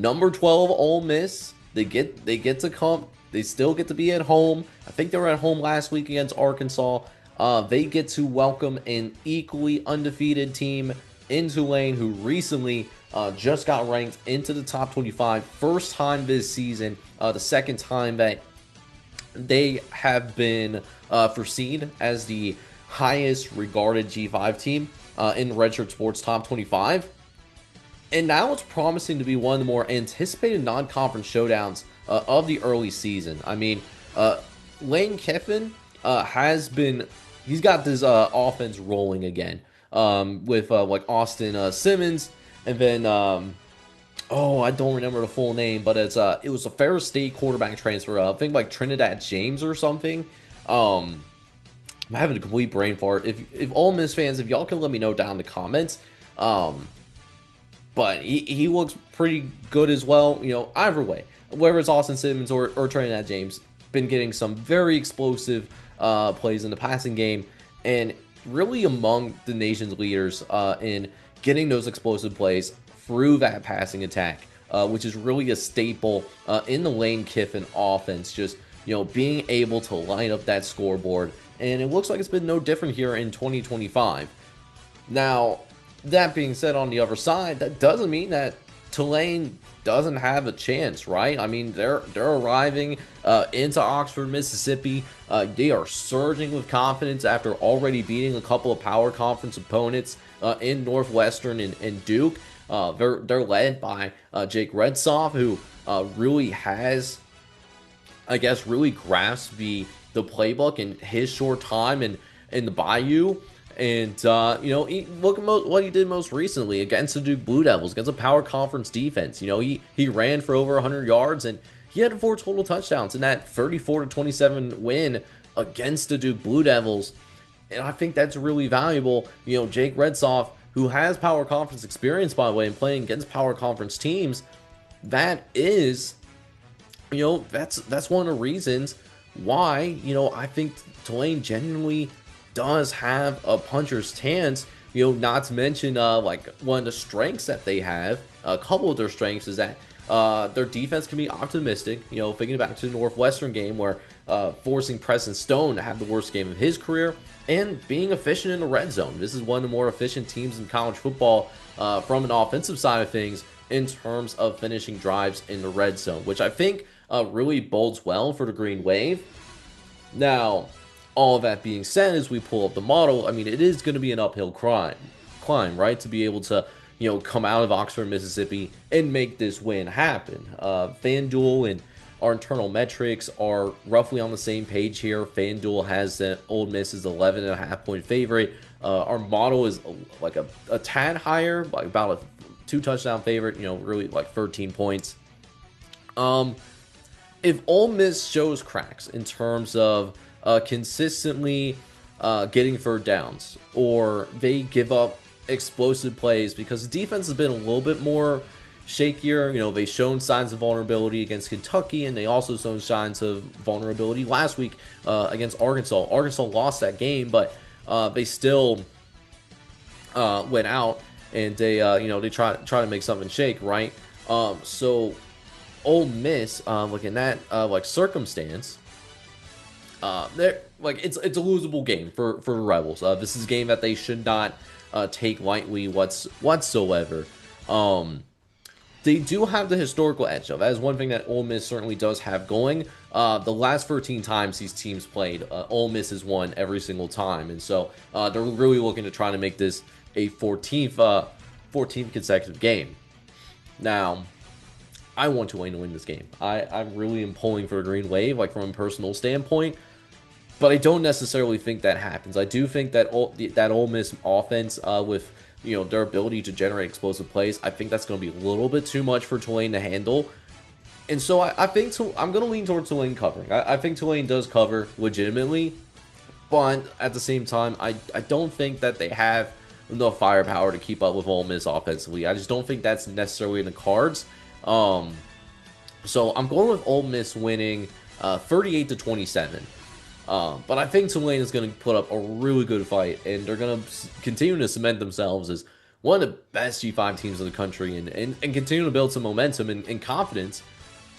number 12 Ole Miss. They get to come. They still get to be at home. I think they were at home last week against Arkansas. They get to welcome an equally undefeated team in Tulane, who recently just got ranked into the top 25. First time this season. The second time that they have been foreseen as the highest regarded G5 team in Redshirt Sports Top 25. And now it's promising to be one of the more anticipated non-conference showdowns of the early season. I mean, Lane Kiffin he's got this offense rolling again with like Austin Simmons, and then I don't remember the full name, but it was a Ferris State quarterback transfer. I think like Trinidad James or something. I'm having a complete brain fart. If Ole Miss fans, if y'all can let me know down in the comments. But he looks pretty good as well. Either way, whether it's Austin Simmons or Trinidad James, been getting some very explosive plays in the passing game, and really among the nation's leaders in getting those explosive plays through that passing attack, which is really a staple in the Lane Kiffin offense. Just being able to line up that scoreboard, and it looks like it's been no different here in 2025. Now, that being said, on the other side, that doesn't mean that Tulane doesn't have a chance, right? I mean, they're arriving into Oxford, Mississippi. They are surging with confidence after already beating a couple of power conference opponents in Northwestern and Duke. They're led by Jake Redsoff, who really has, I guess, really grasped the playbook in his short time in the Bayou. And, look at what he did most recently against the Duke Blue Devils, against a power conference defense. He ran for over 100 yards, and he had 4 total touchdowns in that 34-27 win against the Duke Blue Devils. And I think that's really valuable. Jake Redsoff, who has power conference experience, by the way, and playing against power conference teams, that is, that's one of the reasons why, I think Tulane genuinely does have a puncher's chance. Not to mention like one of the strengths that they have, a couple of their strengths, is that their defense can be optimistic. Thinking back to the Northwestern game where forcing Preston Stone to have the worst game of his career, and being efficient in the red zone. This is one of the more efficient teams in college football from an offensive side of things in terms of finishing drives in the red zone, which I think really bodes well for the Green Wave. Now, all of that being said, as we pull up the model, I mean, it is going to be an uphill climb, right? To be able to, come out of Oxford, Mississippi and make this win happen. FanDuel and our internal metrics are roughly on the same page here. FanDuel has that Ole Miss is 11.5-point favorite. Our model is like a tad higher, like about a 2 touchdown favorite, really like 13 points. If Ole Miss shows cracks in terms of consistently getting third downs, or they give up explosive plays, because the defense has been a little bit more shakier. They've shown signs of vulnerability against Kentucky, and they also shown signs of vulnerability last week against Arkansas. Arkansas lost that game, but they still went out, and they try to make something shake, right? So Ole Miss, like in that like circumstance, they're like it's a losable game for the Rebels. This is a game that they should not take lightly whatsoever. They do have the historical edge, though. That is one thing that Ole Miss certainly does have going. The last 13 times these teams played, Ole Miss has won every single time, and so they're really looking to try to make this a 14th consecutive game. Now, I want Tulane to win this game. I really am pulling for a Green Wave, like from a personal standpoint, but I don't necessarily think that happens. I do think that that Ole Miss offense, with their ability to generate explosive plays, I think that's going to be a little bit too much for Tulane to handle. And so I think I'm going to lean towards Tulane covering. I think Tulane does cover legitimately, but at the same time, I don't think that they have enough firepower to keep up with Ole Miss offensively. I just don't think that's necessarily in the cards. So I'm going with Ole Miss winning 38-27. But I think Tulane is going to put up a really good fight, and they're going to continue to cement themselves as one of the best G5 teams in the country, and continue to build some momentum and confidence,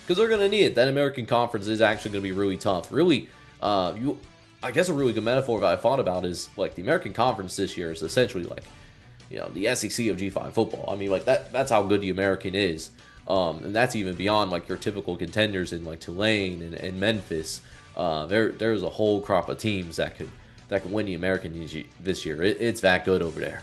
because they're going to need it. That American Conference is actually going to be really tough. Really, I guess a really good metaphor that I thought about is like the American Conference this year is essentially like, the SEC of G5 football. I mean, like that's how good the American is. And that's even beyond like your typical contenders in like Tulane and Memphis. There's a whole crop of teams that could win the American this year. It's that good over there.